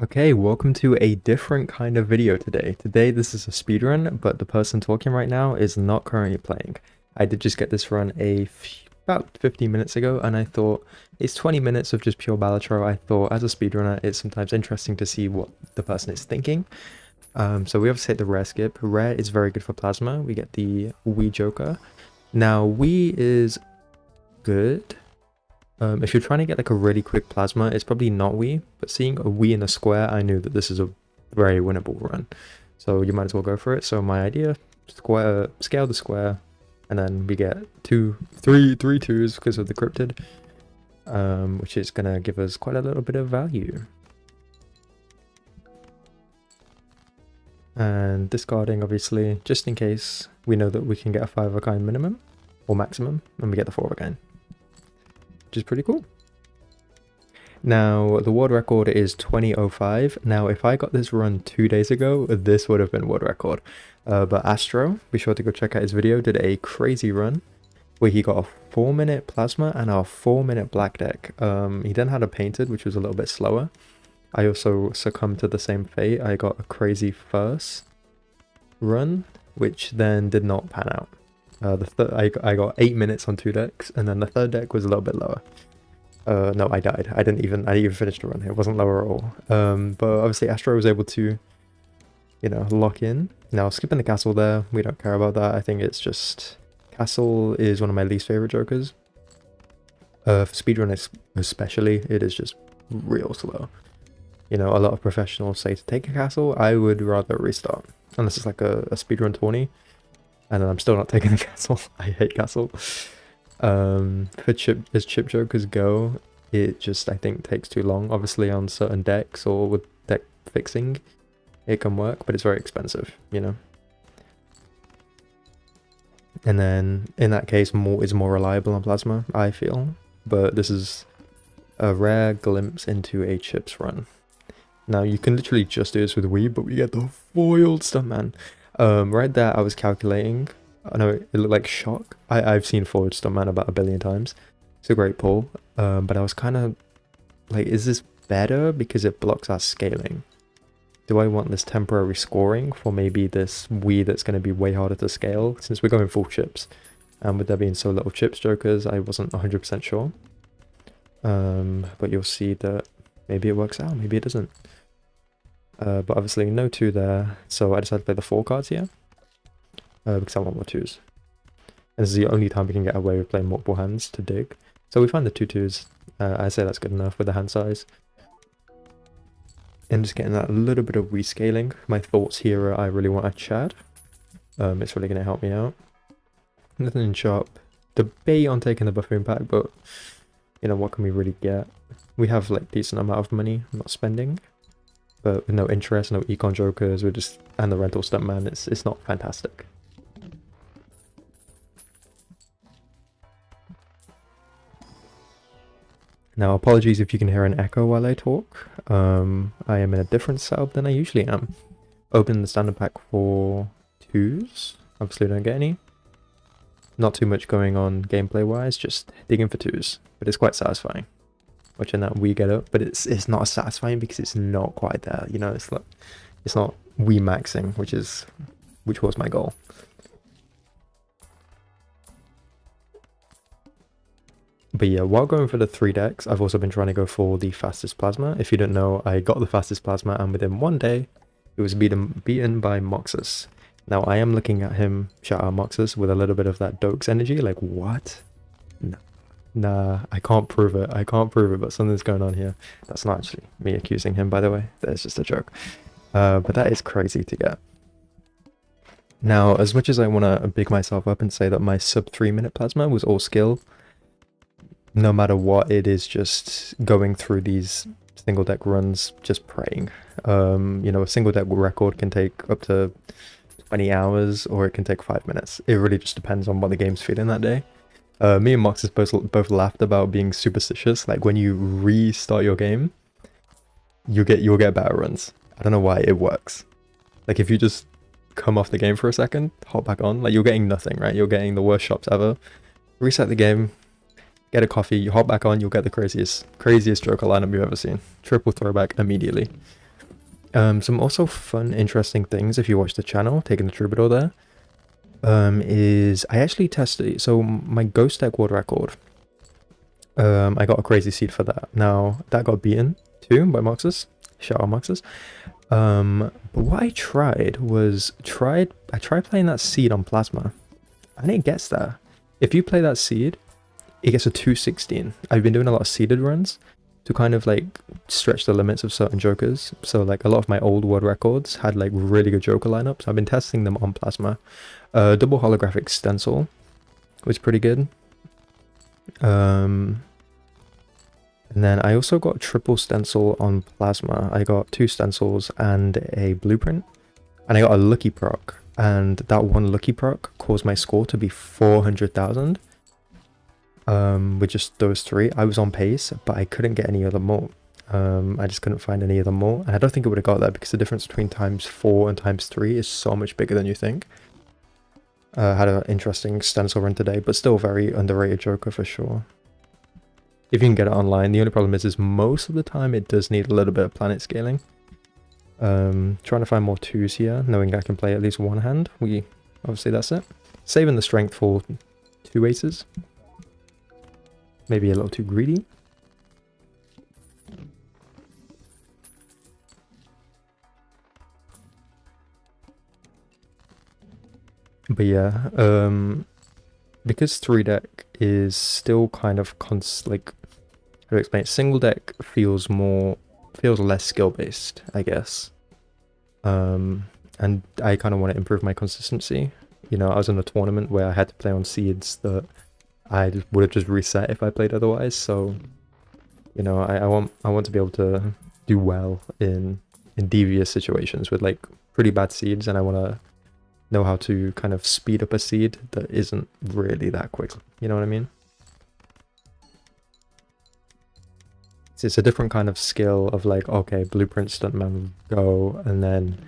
Okay, welcome to a different kind of video today. Today this is a speedrun, but the person talking right now is not currently playing. I did just get this run about 15 minutes ago, and I thought it's 20 minutes of just pure Balatro. I thought as a speedrunner, it's sometimes interesting to see what the person is thinking. So we obviously hit the rare skip. Rare is very good for plasma. We get the Wii Joker. Now Wii is good. If you're trying to get like a really quick plasma, it's probably not Wii, but seeing a Wii in a square, I knew that this is a very winnable run. So you might as well go for it. So my idea, scale the square, and then we get three twos because of the cryptid, which is gonna give us quite a little bit of value. And discarding, obviously, just in case we know that we can get a 5 of a kind minimum or maximum, and we get the 4 of a kind, which is pretty cool. Now, the world record is 20:05. Now, if I got this run 2 days ago, this would have been world record. But Astro, be sure to go check out his video, did a crazy run where he got a 4-minute plasma and a 4-minute black deck. He then had a painted, which was a little bit slower. I also succumbed to the same fate. I got a crazy first run, which then did not pan out. I got 8 minutes on 2 decks, and then the third deck was a little bit lower. No, I died. I didn't even finish the run. It wasn't lower at all. But obviously Astro was able to, lock in. Now, skipping the castle there, we don't care about that. I think it's just... Castle is one of my least favorite jokers. For speedrun especially, it is just real slow. A lot of professionals say to take a castle. I would rather restart. Unless it's like a speedrun tourney. And then I'm still not taking the castle. I hate castle. As chip jokers go, it just, I think, takes too long. Obviously on certain decks or with deck fixing, it can work, but it's very expensive, And then, in that case, more is more reliable on plasma, I feel. But this is a rare glimpse into a chips run. Now, you can literally just do this with Wii, but we get the foiled stuntman. Right there, I was calculating. I know it looked like shock. I've seen foiled stuntman about 1 billion times. It's a great pull. But I was kind of like, is this better because it blocks our scaling? Do I want this temporary scoring for maybe this Wii that's going to be way harder to scale since we're going full chips? And with there being so little chips jokers, I wasn't 100% sure. But you'll see that maybe it works out, maybe it doesn't. But obviously no 2 there, so I decided to play the 4 cards here. Because I want more 2s. And this is the only time we can get away with playing multiple hands to dig. So we find the 2 2s. I say that's good enough with the hand size. And just getting that little bit of rescaling. My thoughts here are I really want a Chad. It's really going to help me out. Nothing in sharp. Debate on taking the buffoon pack, but what can we really get? We have like decent amount of money, I'm not spending. But with no interest, no econ jokers, and the rental stuntman, it's not fantastic. Now, apologies if you can hear an echo while I talk. I am in a different setup than I usually am. Open the standard pack for 2s. Obviously don't get any. Not too much going on gameplay wise, just digging for 2s. But it's quite satisfying. Watching that Wii get up, but it's not as satisfying because it's not quite there. It's not Wii maxing, which was my goal. But yeah, while going for the 3 decks, I've also been trying to go for the fastest plasma. If you don't know, I got the fastest plasma, and within 1 day, it was beaten by Moxus. Now, I am looking at him, shout out Moxus, with a little bit of that Dokes energy, like, what? No. Nah, I can't prove it, but something's going on here. That's not actually me accusing him, by the way. That's just a joke. But that is crazy to get. Now, as much as I want to big myself up and say that my sub 3-minute plasma was all skill, no matter what, it is just going through these single deck runs, just praying. A single deck record can take up to 20 hours, or it can take 5 minutes. It really just depends on what the game's feeling that day. Me and Moxus both laughed about being superstitious. Like when you restart your game, you'll get better runs. I don't know why, it works. Like if you just come off the game for a second, hop back on, like you're getting nothing, right? You're getting the worst shops ever. Reset the game, get a coffee, you hop back on, you'll get the craziest Joker lineup you've ever seen. Triple throwback immediately. Some also fun, interesting things if you watch the channel, taking the troubadour there, is I actually tested, so my ghost deck world record, I got a crazy seed for that. Now, that got beaten too by Moxus. Shout out Moxus. But what I tried was, I tried playing that seed on Plasma, and it gets there. If you play that seed, it gets a 216. I've been doing a lot of seeded runs to kind of like stretch the limits of certain jokers. So like a lot of my old world records had like really good joker lineups. I've been testing them on Plasma. Double holographic stencil was pretty good. And then I also got triple stencil on Plasma. I got 2 stencils and a blueprint, and I got a lucky proc, and that one lucky proc caused my score to be 400,000. With just those 3. I was on pace, but I couldn't get any other more. I just couldn't find any other more, and I don't think it would have got that because the difference between ×4 and ×3 is so much bigger than you think. Had an interesting stencil run today, but still very underrated joker for sure. If you can get it online, the only problem is most of the time it does need a little bit of planet scaling. Trying to find more 2s here, knowing I can play at least one hand. Obviously that's it. Saving the strength for 2 aces. Maybe a little too greedy. But yeah, because 3 deck is still kind of like, how to explain it? Single deck feels less skill based, I guess. And I kind of want to improve my consistency. You know, I was in a tournament where I had to play on seeds that I would have just reset if I played otherwise. So, you know, I want to be able to do well in devious situations with like pretty bad seeds, and I want to know how to kind of speed up a seed that isn't really that quick. You know what I mean? It's a different kind of skill of like, okay, blueprint stuntman go, and then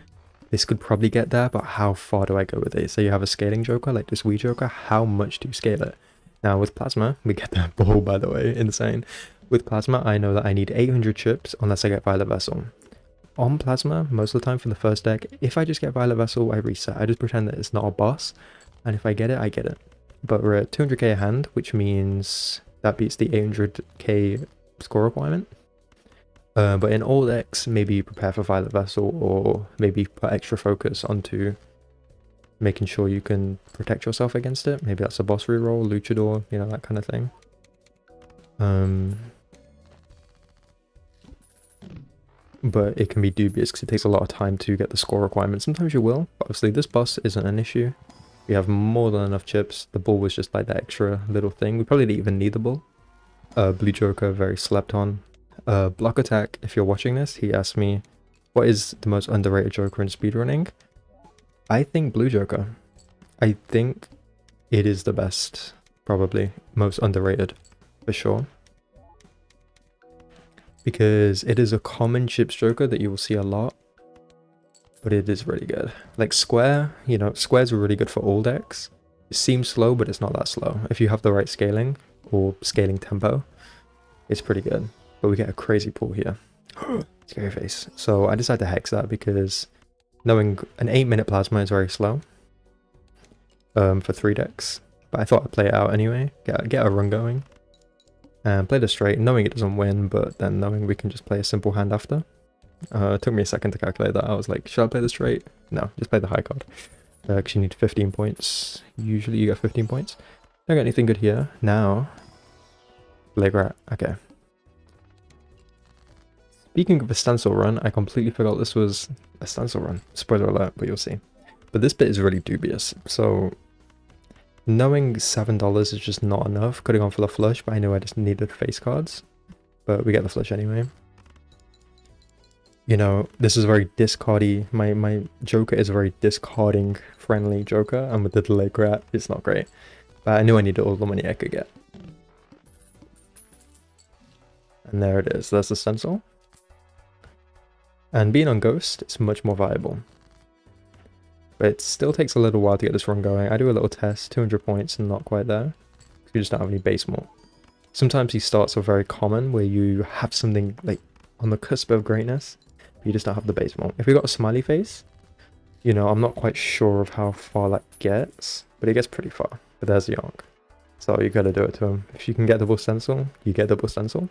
this could probably get there, but how far do I go with it? So you have a scaling joker like this Wii joker, how much do you scale it? Now with Plasma, we get that ball, by the way, insane. With Plasma, I know that I need 800 chips unless I get Violet Vessel. On Plasma, most of the time for the first deck, if I just get Violet Vessel, I reset. I just pretend that it's not a boss, and if I get it, I get it. But we're at 200k a hand, which means that beats the 800k score requirement. But in all decks, maybe prepare for Violet Vessel, or maybe put extra focus onto making sure you can protect yourself against it. Maybe that's a boss reroll, luchador, you know, that kind of thing. But it can be dubious because it takes a lot of time to get the score requirement. Sometimes you will, but obviously this boss isn't an issue. We have more than enough chips. The ball was just like that extra little thing. We probably didn't even need the ball. Blue Joker, very slept on. Block Attack, if you're watching this, he asked me, what is the most underrated Joker in speedrunning? I think Blue Joker. I think it is the best, probably. Most underrated, for sure. Because it is a common chips joker that you will see a lot, but it is really good. Like Square, you know, Squares are really good for all decks. It seems slow, but it's not that slow. If you have the right scaling, or scaling tempo, it's pretty good. But we get a crazy pull here. Scary face. So I decided to hex that because knowing an 8-minute Plasma is very slow for 3 decks. But I thought I'd play it out anyway, get a run going. And played it straight, knowing it doesn't win, but then knowing we can just play a simple hand after. It took me a second to calculate that. I was like, should I play the straight? No, just play the high card. Because you need 15 points. Usually you get 15 points. Don't get anything good here. Now, Leg Rat. Okay. Speaking of a stencil run, I completely forgot this was a stencil run. Spoiler alert, but you'll see. But this bit is really dubious. So, knowing $7 is just not enough. Could have gone for the flush, but I knew I just needed face cards. But we get the flush anyway. You know, this is very discardy. My Joker is a very discarding friendly Joker, and with the delay Rat, it's not great. But I knew I needed all the money I could get. And there it is. That's the stencil. And being on Ghost, it's much more viable. But it still takes a little while to get this run going. I do a little test, 200 points and not quite there. You just don't have any base more. Sometimes these starts are very common, where you have something like on the cusp of greatness. You just don't have the base malt. If we got a smiley face, you know, I'm not quite sure of how far that gets, but it gets pretty far. But there's Yonk. So you gotta do it to him. If you can get double stencil, you get double stencil.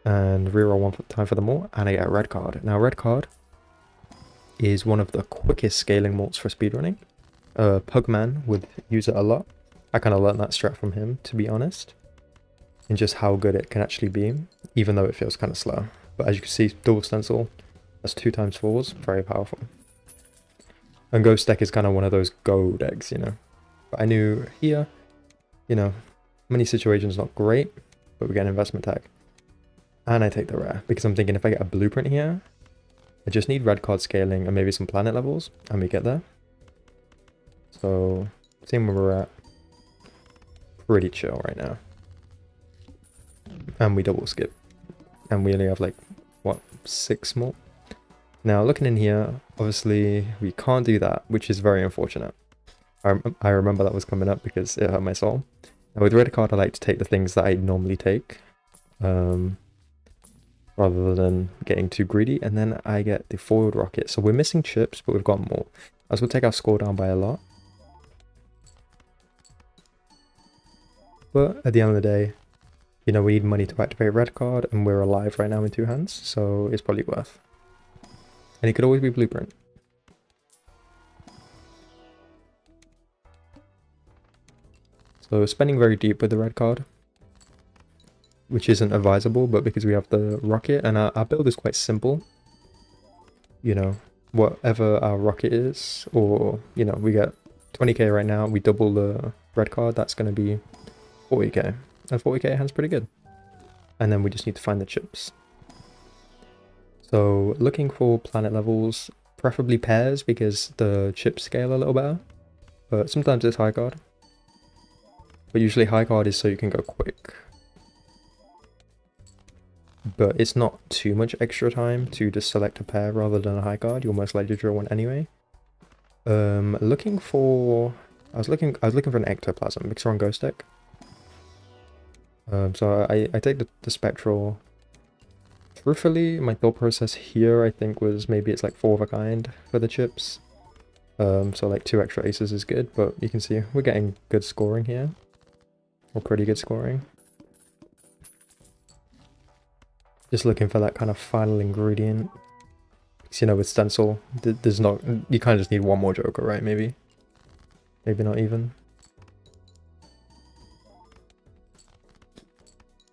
And reroll one time for the malt, and I get a red card. Now red card is one of the quickest scaling malts for speedrunning. Pugman would use it a lot. I kind of learned that strat from him, to be honest. And just how good it can actually be, even though it feels kind of slow. But as you can see, double stencil, that's 2 times 4s, very powerful. And Ghost deck is kind of one of those go decks, you know. But I knew here, you know, many situations not great, but we get an investment tag. And I take the rare, because I'm thinking if I get a blueprint here, I just need red card scaling and maybe some planet levels, and we get there. So, seeing where we're at, pretty chill right now. And we double skip. And we only have like, what, 6 more? Now, looking in here, obviously, we can't do that, which is very unfortunate. I remember that was coming up because it hurt my soul. Now, with red card, I like to take the things that I normally take, rather than getting too greedy. And then I get the foiled rocket. So we're missing chips, but we've got more. As we'll take our score down by a lot. But at the end of the day, you know, we need money to activate red card, and we're alive right now in 2 hands, so it's probably worth. And it could always be blueprint. So spending very deep with the red card, which isn't advisable, but because we have the rocket, and our build is quite simple. You know, whatever our rocket is, or, you know, we get 20k right now, we double the red card, that's going to be 40k. And 40k hand's pretty good. And then we just need to find the chips. So looking for planet levels, preferably pairs because the chips scale a little better. But sometimes it's high card. But usually high card is so you can go quick. But it's not too much extra time to just select a pair rather than a high card. You'll most likely draw one anyway. Looking for... I was looking for an ectoplasm because we're on Ghost deck. So I take the spectral. Truthfully, my thought process here I think was maybe it's like 4 of a kind for the chips. So like 2 extra aces is good, but you can see we're getting good scoring here. Or pretty good scoring. Just looking for that kind of final ingredient. Because, you know, with stencil, there's not, you kind of just need one more joker, right? Maybe not even.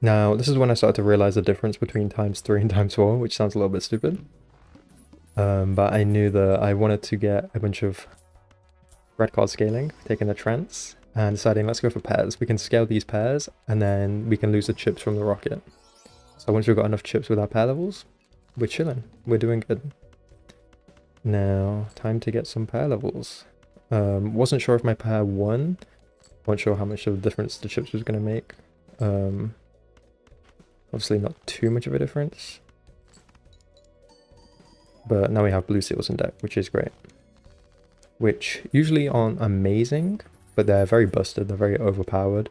Now, this is when I started to realize the difference between ×3 and ×4, which sounds a little bit stupid. But I knew that I wanted to get a bunch of red card scaling, taking the trance, and deciding let's go for pairs. We can scale these pairs, and then we can lose the chips from the rocket. So once we've got enough chips with our pair levels, we're chilling. We're doing good. Now, time to get some pair levels. Wasn't sure if my pair won. Wasn't sure how much of a difference the chips was going to make. Obviously not too much of a difference. But now we have blue seals in deck, which is great. Which usually aren't amazing, but they're very busted, they're very overpowered.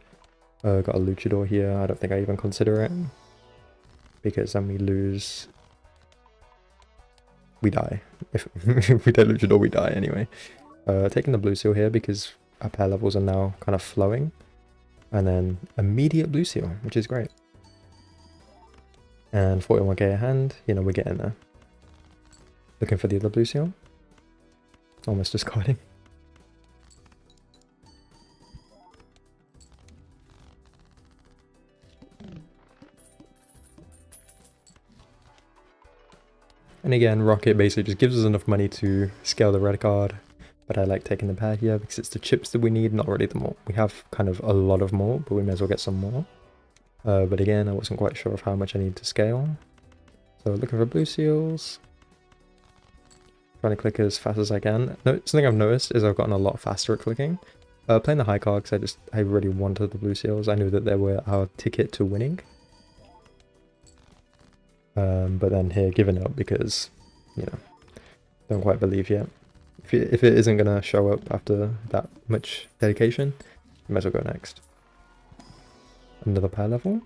Got a luchador here, I don't think I even consider it. Because then we lose... We die. If we don't luchador, we die anyway. Taking the blue seal here because our pair levels are now kind of flowing. And then immediate blue seal, which is great. And 41k a hand, you know, we're getting there. Looking for the other blue seal. Almost discarding. And again, rocket basically just gives us enough money to scale the red card. But I like taking the pair here because it's the chips that we need, not really the malt. We have kind of a lot of malt, but we may as well get some more. But again, I wasn't quite sure of how much I need to scale. So looking for blue seals. Trying to click as fast as I can. No, something I've noticed is I've gotten a lot faster at clicking. Playing the high card because I really wanted the blue seals. I knew that they were our ticket to winning. But then here, giving up because, you know, don't quite believe yet. If it isn't going to show up after that much dedication, you might as well go next. Another pair level.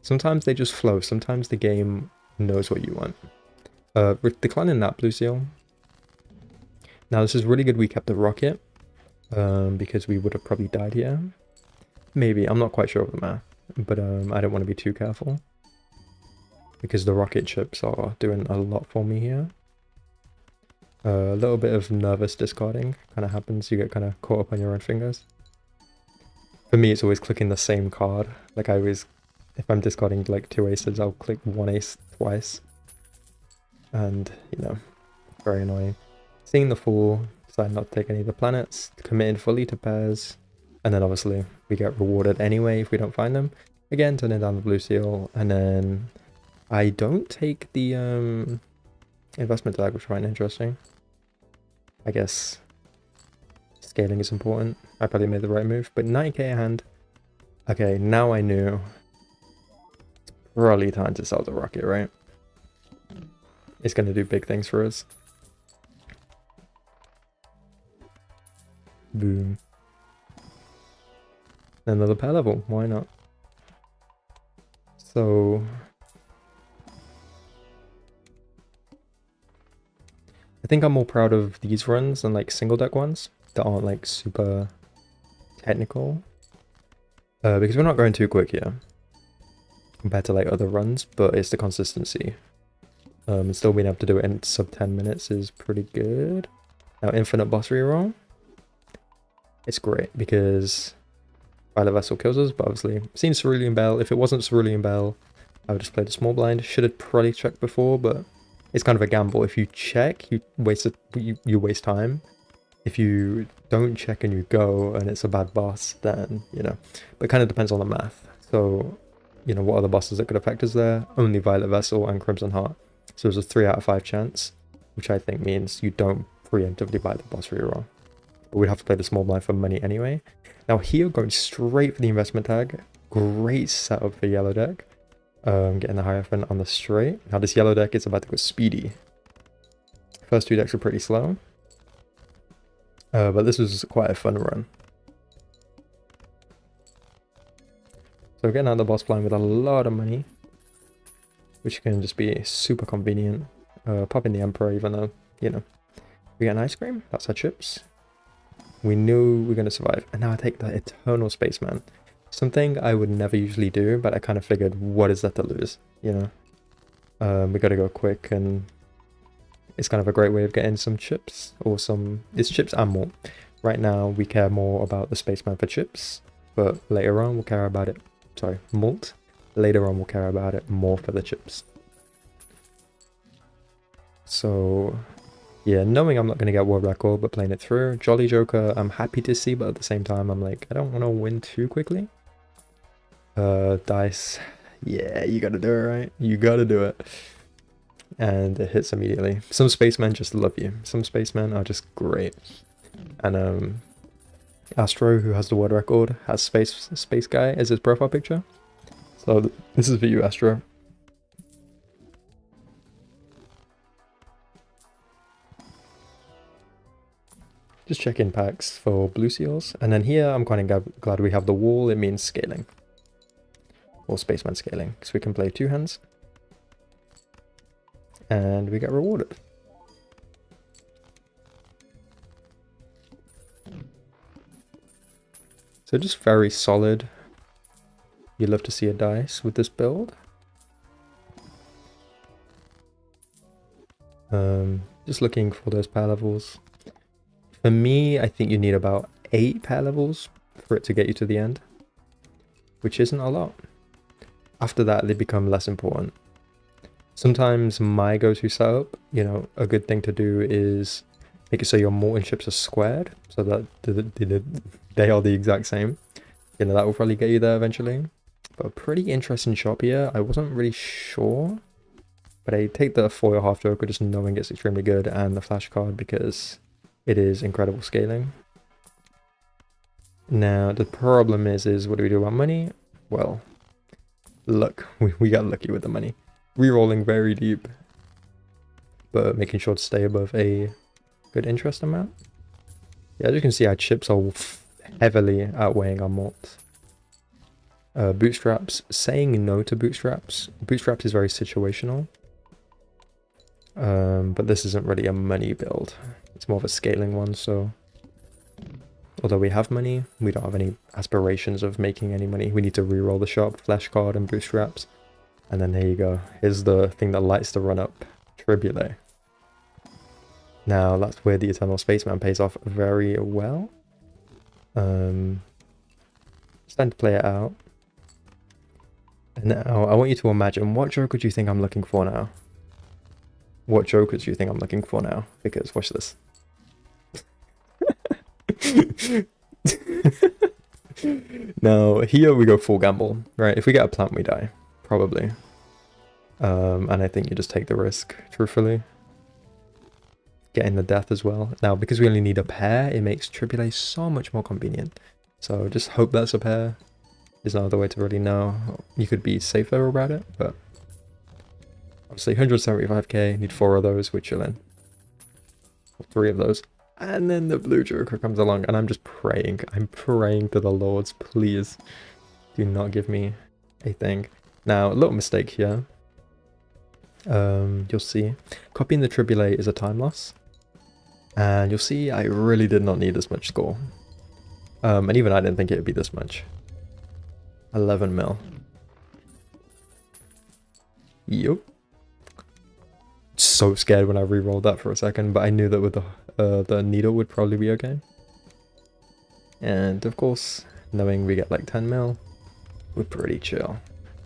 Sometimes they just flow. Sometimes the game knows what you want. We're declining that blue seal. Now this is really good we kept the rocket, because we would have probably died here. Maybe, I'm not quite sure of the math, but I don't want to be too careful. Because the rocket chips are doing a lot for me here. A little bit of nervous discarding kind of happens, you get kind of caught up on your own fingers. For me, it's always clicking the same card. Like I always, if I'm discarding like 2 aces, I'll click 1 ace twice. And, you know, very annoying. Seeing the fool, deciding not to take any of the planets, committing fully to pairs, and then obviously we get rewarded anyway if we don't find them. Again, turning down the blue seal, and then I don't take the investment tag, which I find interesting. I guess scaling is important. I probably made the right move, but 90k a hand. Okay, now I knew. It's probably time to sell the rocket, right? It's going to do big things for us. Boom. Another pair level, why not? So I think I'm more proud of these runs than like single deck ones that aren't like super technical. Because we're not going too quick here compared to like other runs, but it's the consistency. Still being able to do it in sub 10 minutes is pretty good. Now infinite boss reroll. It's great because Violet Vessel kills us, but obviously seen Cerulean Bell. If it wasn't Cerulean Bell, I would just play the small blind. Should have probably checked before, but it's kind of a gamble. If you check, you waste time. If you don't check and you go and it's a bad boss, then, you know, but it kind of depends on the math. So, you know, what other bosses that could affect us there? Only Violet Vessel and Crimson Heart. So there's a 3 out of 5 chance, which I think means you don't preemptively buy the boss reroll. But we'd have to play the small blind for money anyway. Now here, going straight for the investment tag. Great setup for yellow deck. Getting the Hierophant on the straight. Now this yellow deck is about to go speedy. First 2 decks are pretty slow. But this was quite a fun run. So getting out the boss blind with a lot of money, which can just be super convenient. Popping the Emperor, even though, you know, we get an ice cream. That's our chips. We knew we were going to survive. And now I take the Eternal Spaceman. Something I would never usually do, but I kind of figured, what is that to lose, you know? We got to go quick, and it's kind of a great way of getting some chips, or some... It's chips and more. Right now, we care more about the Spaceman for chips, but later on, we'll care about it... Sorry, malt. Later on, we'll care about it more for the chips. So... yeah, knowing I'm not going to get world record, but playing it through. Jolly Joker, I'm happy to see, but at the same time, I'm like, I don't want to win too quickly. Dice. Yeah, you got to do it, right? You got to do it. And it hits immediately. Some spacemen just love you. Some spacemen are just great. And Astro, who has the world record, has Space Guy as his profile picture. So this is for you, Astro. Just check in packs for blue seals. And then here, I'm kind of glad we have the wall. It means scaling. Or spaceman scaling. So we can play 2 hands. And we get rewarded. So just very solid. You love to see a dice with this build. Just looking for those power levels. For me, I think you need about 8 pair levels for it to get you to the end, which isn't a lot. After that, they become less important. Sometimes my go-to setup, you know, a good thing to do is make it so your Molten chips are squared, so that they are the exact same. You know, that will probably get you there eventually. But a pretty interesting shop here. I wasn't really sure, but I take the foil half joker just knowing it's extremely good, and the flash card because it is incredible scaling. Now, the problem is what do we do about money? Well, luck. We got lucky with the money. Rerolling very deep, but making sure to stay above a good interest amount. Yeah, as you can see, our chips are heavily outweighing our malts. Bootstraps. Saying no to bootstraps. Bootstraps is very situational. But this isn't really a money build. It's more of a scaling one, so although we have money, we don't have any aspirations of making any money. We need to reroll the shop, flesh card, and bootstraps. And then there you go. Here's the thing that lights the run up, Tribulate. Now that's where the Eternal Spaceman pays off very well. It's time to play it out. And now I want you to imagine, what Joker do you think I'm looking for now? What Jokers do you think I'm looking for now? Because watch this. Now here we go full gamble, right? If we get a plant, we die, probably. And I think you just take the risk, truthfully. Getting the death as well. Now, because we only need a pair, it makes Tribulate so much more convenient. So just hope that's a pair. There's no other way to really know. You could be safer about it, but obviously 175k, need 4 of those, we're chilling. 3 of those. And then the blue Joker comes along, and I'm just praying. I'm praying to the lords, please do not give me a thing. Now, a little mistake here. You'll see. Copying the Tribulate is a time loss. And you'll see I really did not need as much score. And even I didn't think it would be this much. 11 mil. Yup. So scared when I re-rolled that for a second, but I knew that with the needle would probably be okay. And of course, knowing we get like 10 mil, we're pretty chill.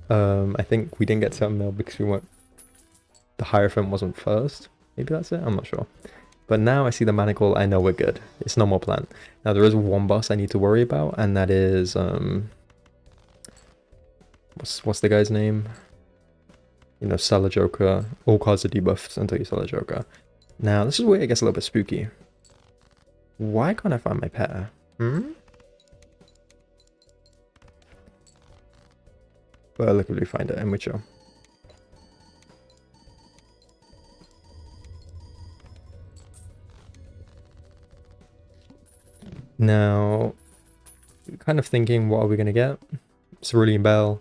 I think we didn't get 10 mil because we weren't, the Hierophant wasn't first. Maybe that's it, I'm not sure. But now I see the Manacle, I know we're good. It's no more plant. Now there is one boss I need to worry about, and that is what's the guy's name? You know, sell a Joker. All cards are debuffed until you sell a Joker. Now, this is where it gets a little bit spooky. Why can't I find my pair? Well, look if we find it, and we're chill. Now, kind of thinking, what are we going to get? Cerulean Bell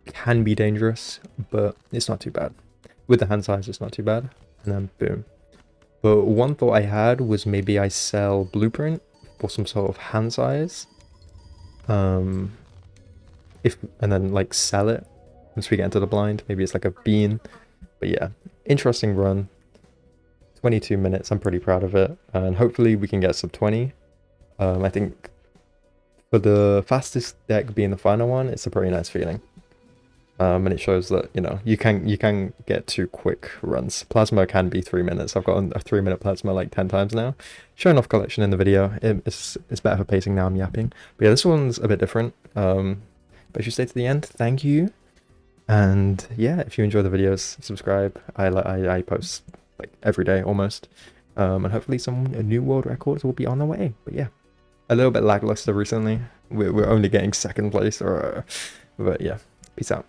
can be dangerous, but it's not too bad. With the hand size, it's not too bad. And then boom. But one thought I had was maybe I sell Blueprint for some sort of hand size. And then like sell it once we get into the blind. Maybe it's like a bean. But yeah, interesting run. 22 minutes, I'm pretty proud of it. And hopefully we can get sub 20. I think for the fastest deck being the final one, it's a pretty nice feeling. And it shows that, you know, you can get 2 quick runs. Plasma can be 3 minutes. I've got a 3-minute plasma like 10 times now. Showing off collection in the video. It's better for pacing now, I'm yapping. But yeah, this one's a bit different. But if you stay to the end, thank you. And yeah, if you enjoy the videos, subscribe. I post like every day almost. And hopefully some new world records will be on the way. But yeah, a little bit lackluster recently. We're only getting 2nd place, but yeah, peace out.